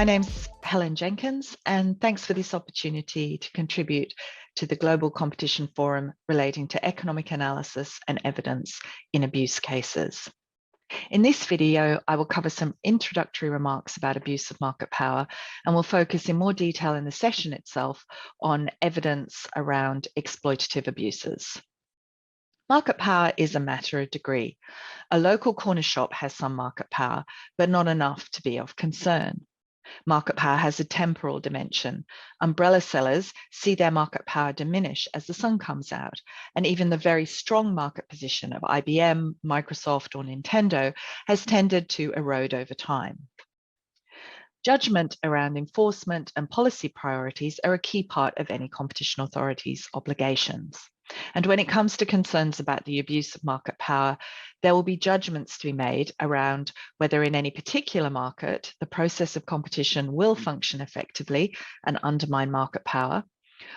name's Helen Jenkins, and thanks for this opportunity to contribute to the Global Competition Forum relating to economic analysis and evidence in abuse cases. In this video, I will cover some introductory remarks about abuse of market power, and will focus in more detail in the session itself on evidence around exploitative abuses. Market power is a matter of degree. A local corner shop has some market power, but not enough to be of concern. Market power has a temporal dimension. Umbrella sellers see their market power diminish as the sun comes out, and even the very strong market position of IBM, Microsoft, or Nintendo has tended to erode over time. Judgment around enforcement and policy priorities are a key part of any competition authority's obligations. And when it comes to concerns about the abuse of market power, there will be judgments to be made around whether in any particular market, the process of competition will function effectively and undermine market power,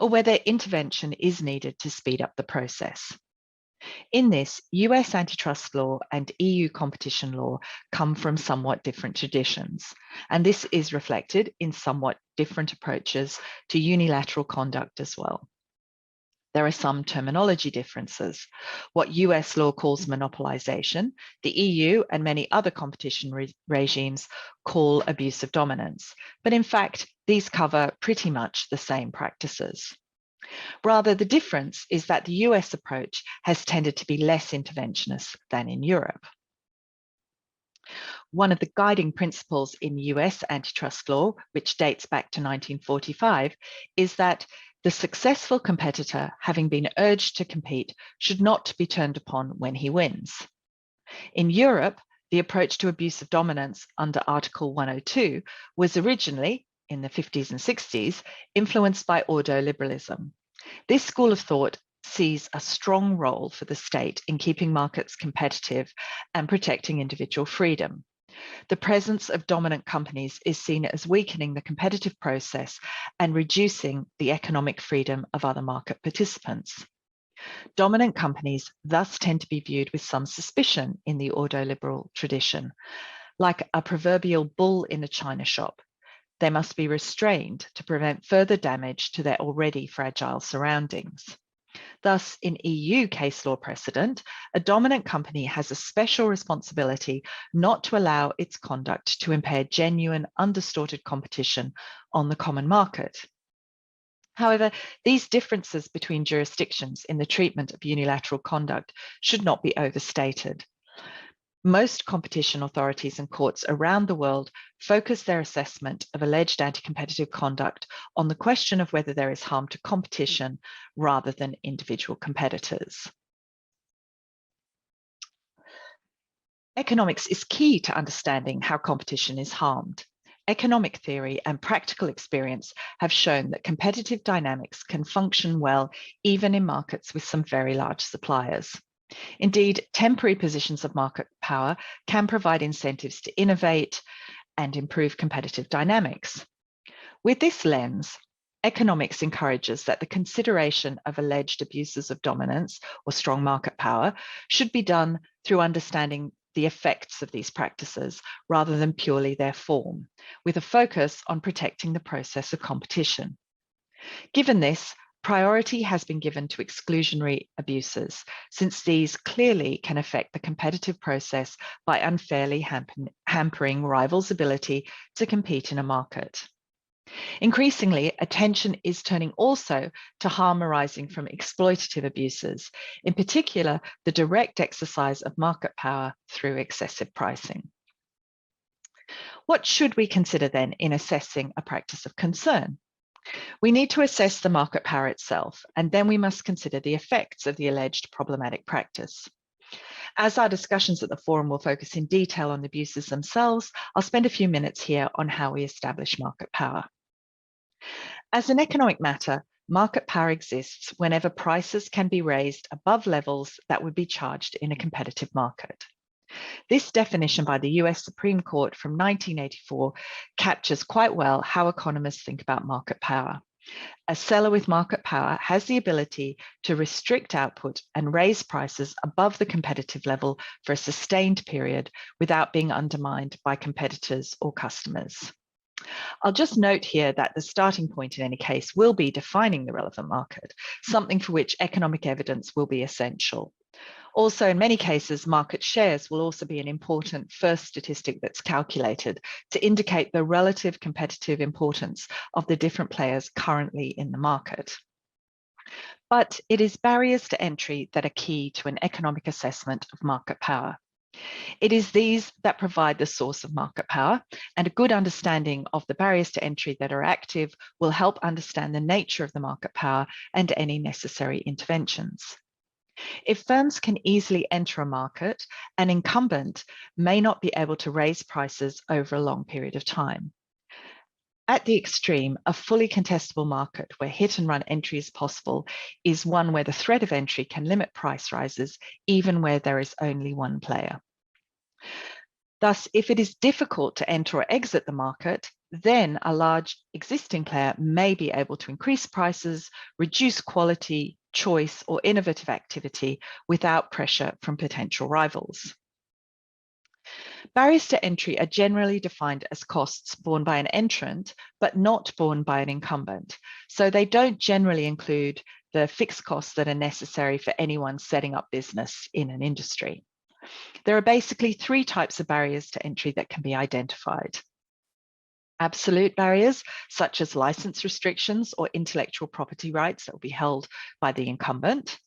or whether intervention is needed to speed up the process. In this, US antitrust law and EU competition law come from somewhat different traditions, and this is reflected in somewhat different approaches to unilateral conduct as well. There are some terminology differences. What US law calls monopolization, the EU and many other competition regimes call abuse of dominance. But in fact, these cover pretty much the same practices. Rather, the difference is that the US approach has tended to be less interventionist than in Europe. One of the guiding principles in US antitrust law, which dates back to 1945, is that the successful competitor, having been urged to compete, should not be turned upon when he wins. In Europe, the approach to abuse of dominance under Article 102 was originally, in the 50s and 60s, influenced by ordoliberalism. This school of thought sees a strong role for the state in keeping markets competitive and protecting individual freedom. The presence of dominant companies is seen as weakening the competitive process and reducing the economic freedom of other market participants. Dominant companies thus tend to be viewed with some suspicion in the ordoliberal tradition. Like a proverbial bull in a china shop, they must be restrained to prevent further damage to their already fragile surroundings. Thus, in EU case law precedent, a dominant company has a special responsibility not to allow its conduct to impair genuine, undistorted competition on the common market. However, these differences between jurisdictions in the treatment of unilateral conduct should not be overstated. Most competition authorities and courts around the world focus their assessment of alleged anti-competitive conduct on the question of whether there is harm to competition rather than individual competitors. Economics is key to understanding how competition is harmed. Economic theory and practical experience have shown that competitive dynamics can function well even in markets with some very large suppliers. Indeed, temporary positions of market power can provide incentives to innovate and improve competitive dynamics. With this lens, economics encourages that the consideration of alleged abuses of dominance or strong market power should be done through understanding the effects of these practices rather than purely their form, with a focus on protecting the process of competition. Given this, priority has been given to exclusionary abuses, since these clearly can affect the competitive process by unfairly hampering rivals' ability to compete in a market. Increasingly, attention is turning also to harm arising from exploitative abuses, in particular, the direct exercise of market power through excessive pricing. What should we consider then in assessing a practice of concern? We need to assess the market power itself, and then we must consider the effects of the alleged problematic practice. As our discussions at the forum will focus in detail on the abuses themselves, I'll spend a few minutes here on how we establish market power. As an economic matter, market power exists whenever prices can be raised above levels that would be charged in a competitive market. This definition by the US Supreme Court from 1984 captures quite well how economists think about market power. A seller with market power has the ability to restrict output and raise prices above the competitive level for a sustained period without being undermined by competitors or customers. I'll just note here that the starting point in any case will be defining the relevant market, something for which economic evidence will be essential. Also, in many cases, market shares will also be an important first statistic that's calculated to indicate the relative competitive importance of the different players currently in the market. But it is barriers to entry that are key to an economic assessment of market power. It is these that provide the source of market power, and a good understanding of the barriers to entry that are active will help understand the nature of the market power and any necessary interventions. If firms can easily enter a market, an incumbent may not be able to raise prices over a long period of time. At the extreme, a fully contestable market where hit and run entry is possible is one where the threat of entry can limit price rises, even where there is only one player. Thus, if it is difficult to enter or exit the market, then a large existing player may be able to increase prices, reduce quality, choice, or innovative activity without pressure from potential rivals. Barriers to entry are generally defined as costs borne by an entrant, but not borne by an incumbent. So they don't generally include the fixed costs that are necessary for anyone setting up business in an industry. There are basically three types of barriers to entry that can be identified. Absolute barriers, such as license restrictions or intellectual property rights that will be held by the incumbent.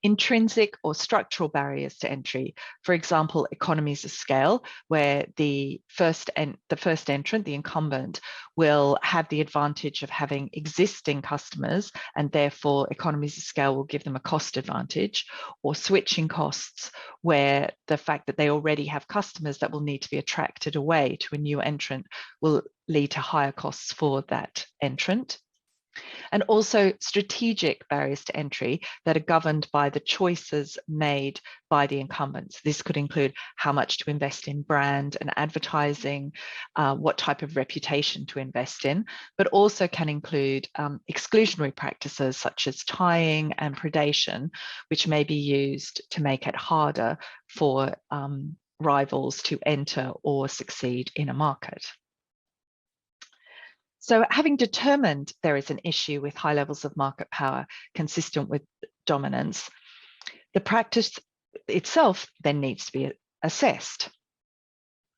Intrinsic or structural barriers to entry, for example, economies of scale, where the first entrant, the incumbent, will have the advantage of having existing customers, and therefore economies of scale will give them a cost advantage, or switching costs, where the fact that they already have customers that will need to be attracted away to a new entrant will lead to higher costs for that entrant. And also strategic barriers to entry that are governed by the choices made by the incumbents. This could include how much to invest in brand and advertising, what type of reputation to invest in, but also can include exclusionary practices such as tying and predation, which may be used to make it harder for rivals to enter or succeed in a market. So having determined there is an issue with high levels of market power consistent with dominance, the practice itself then needs to be assessed.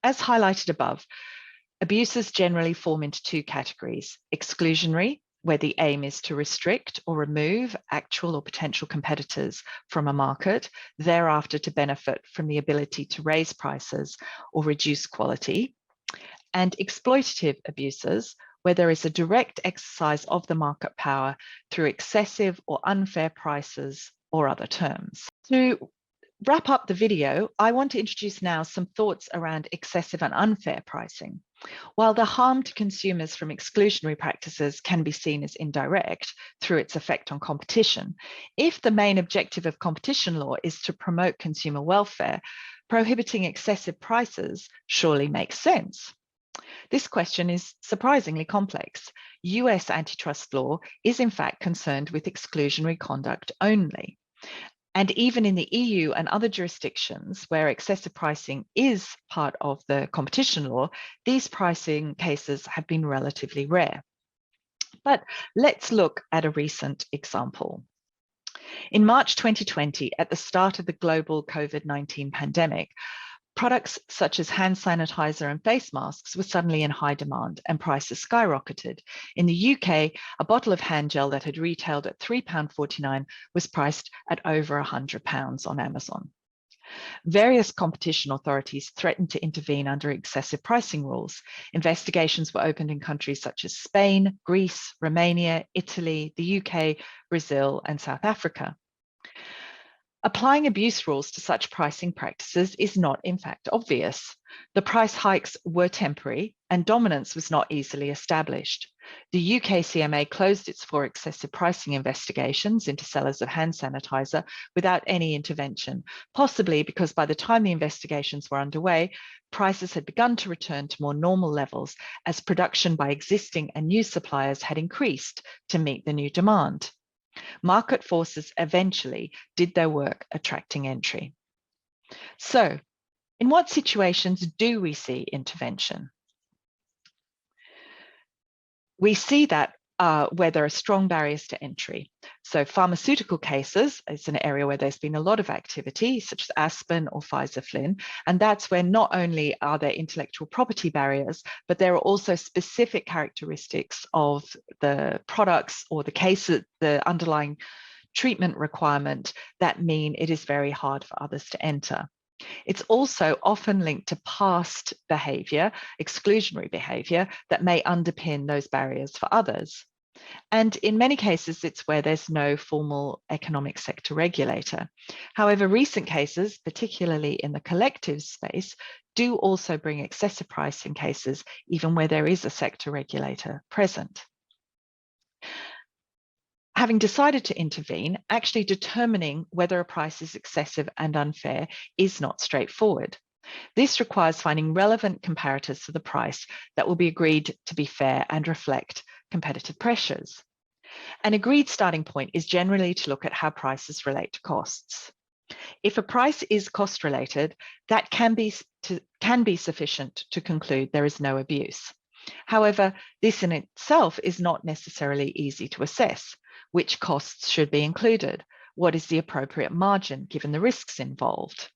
As highlighted above, abuses generally form into two categories: exclusionary, where the aim is to restrict or remove actual or potential competitors from a market, thereafter to benefit from the ability to raise prices or reduce quality, and exploitative abuses, where there is a direct exercise of the market power through excessive or unfair prices or other terms. To wrap up the video, I want to introduce now some thoughts around excessive and unfair pricing. While the harm to consumers from exclusionary practices can be seen as indirect through its effect on competition, if the main objective of competition law is to promote consumer welfare, prohibiting excessive prices surely makes sense. This question is surprisingly complex. US antitrust law is in fact concerned with exclusionary conduct only. And even in the EU and other jurisdictions where excessive pricing is part of the competition law, these pricing cases have been relatively rare. But let's look at a recent example. In March 2020, at the start of the global COVID-19 pandemic, products such as hand sanitizer and face masks were suddenly in high demand and prices skyrocketed. In the UK, a bottle of hand gel that had retailed at £3.49 was priced at over £100 on Amazon. Various competition authorities threatened to intervene under excessive pricing rules. Investigations were opened in countries such as Spain, Greece, Romania, Italy, the UK, Brazil, and South Africa. Applying abuse rules to such pricing practices is not, in fact, obvious. The price hikes were temporary and dominance was not easily established. The UK CMA closed its 4 excessive pricing investigations into sellers of hand sanitizer without any intervention, possibly because by the time the investigations were underway, prices had begun to return to more normal levels as production by existing and new suppliers had increased to meet the new demand. Market forces eventually did their work attracting entry. So, in what situations do we see intervention? We see that where there are strong barriers to entry. So pharmaceutical cases is an area where there's been a lot of activity, such as Aspen or Pfizer-Flynn, and that's where not only are there intellectual property barriers, but there are also specific characteristics of the products or the cases, the underlying treatment requirement that mean it is very hard for others to enter. It's also often linked to past behaviour, exclusionary behaviour, that may underpin those barriers for others. And in many cases, it's where there's no formal economic sector regulator. However, recent cases, particularly in the collective space, do also bring excessive pricing cases, even where there is a sector regulator present. Having decided to intervene, actually determining whether a price is excessive and unfair is not straightforward. This requires finding relevant comparators to the price that will be agreed to be fair and reflect competitive pressures. An agreed starting point is generally to look at how prices relate to costs. If a price is cost related, that can be sufficient to conclude there is no abuse. However, this in itself is not necessarily easy to assess. Which costs should be included? What is the appropriate margin given the risks involved?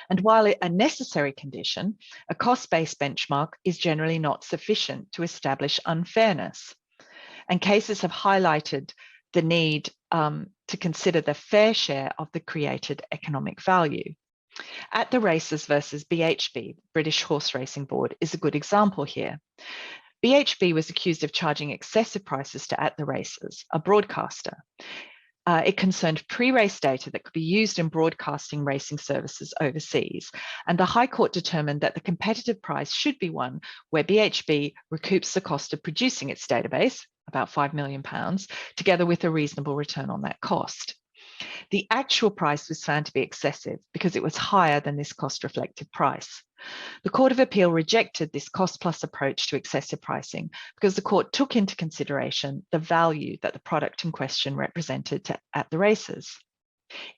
And while a necessary condition, a cost-based benchmark is generally not sufficient to establish unfairness. And cases have highlighted the need to consider the fair share of the created economic value. At the Races versus BHB, British Horse Racing Board, is a good example here. BHB was accused of charging excessive prices to At the Races, a broadcaster. It concerned pre-race data that could be used in broadcasting racing services overseas. And the High Court determined that the competitive price should be one where BHB recoups the cost of producing its database, about £5 million, together with a reasonable return on that cost. The actual price was found to be excessive because it was higher than this cost-reflective price. The Court of Appeal rejected this cost-plus approach to excessive pricing because the court took into consideration the value that the product in question represented At the Races.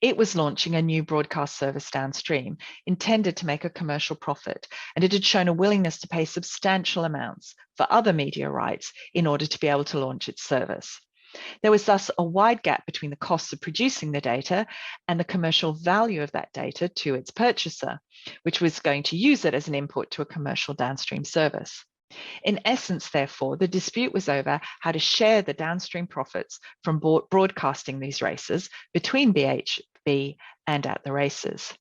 It was launching a new broadcast service downstream, intended to make a commercial profit, and it had shown a willingness to pay substantial amounts for other media rights in order to be able to launch its service. There was thus a wide gap between the costs of producing the data and the commercial value of that data to its purchaser, which was going to use it as an input to a commercial downstream service. In essence, therefore, the dispute was over how to share the downstream profits from broadcasting these races between BHB and At the Races.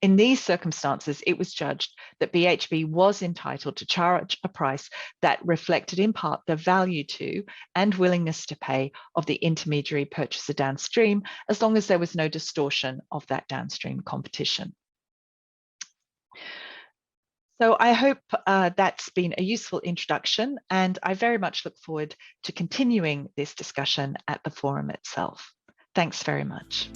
In these circumstances, it was judged that BHB was entitled to charge a price that reflected in part the value to and willingness to pay of the intermediary purchaser downstream, as long as there was no distortion of that downstream competition. So I hope that's been a useful introduction, and I very much look forward to continuing this discussion at the forum itself. Thanks very much.